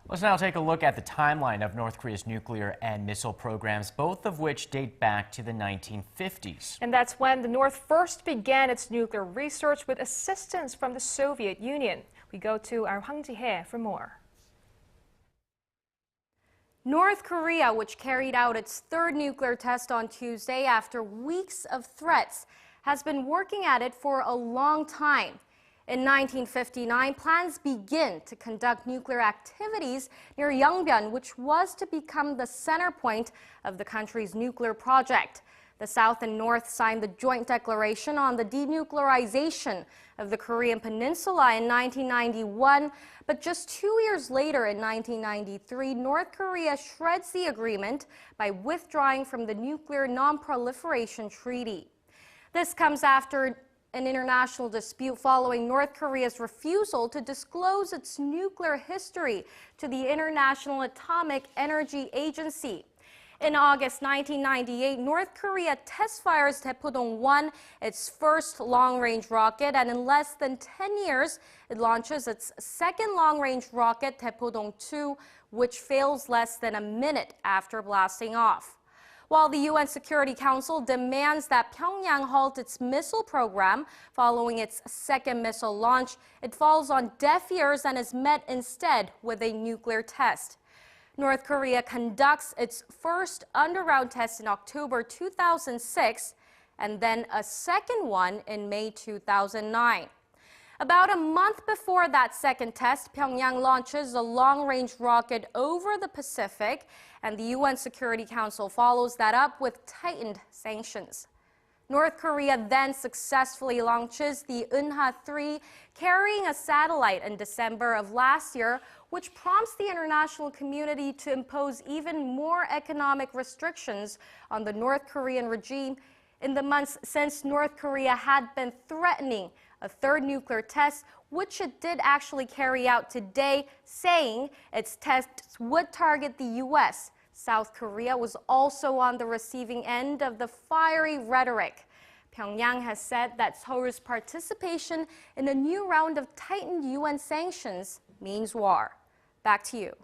Let's now take a look at the timeline of North Korea's nuclear and missile programs, both of which date back to the 1950s. And that's when the North first began its nuclear research with assistance from the Soviet Union. We go to our Hwang Ji-hye for more. North Korea, which carried out its third nuclear test on Tuesday after weeks of threats, has been working at it for a long time. In 1959, plans began to conduct nuclear activities near Yongbyon, which was to become the center point of the country's nuclear project. The South and North signed the joint declaration on the denuclearization of the Korean Peninsula in 1991, but just 2 years later, in 1993, North Korea shreds the agreement by withdrawing from the nuclear non-proliferation treaty. This comes after an international dispute following North Korea's refusal to disclose its nuclear history to the International Atomic Energy Agency. In August 1998, North Korea test fires Taepodong-1, its first long-range rocket, and in less than 10 years, it launches its second long-range rocket, Taepodong-2, which fails less than a minute after blasting off. While the UN Security Council demands that Pyongyang halt its missile program following its second missile launch, it falls on deaf ears and is met instead with a nuclear test. North Korea conducts its first underground test in October 2006 and then a second one in May 2009. About a month before that second test, Pyongyang launches a long-range rocket over the Pacific, and the UN Security Council follows that up with tightened sanctions. North Korea then successfully launches the Unha-3, carrying a satellite in December of last year, which prompts the international community to impose even more economic restrictions on the North Korean regime in the months since North Korea had been threatening a third nuclear test, which it did actually carry out today, saying its tests would target the U.S. South Korea was also on the receiving end of the fiery rhetoric. Pyongyang has said that Seoul's participation in a new round of tightened UN sanctions means war. Back to you.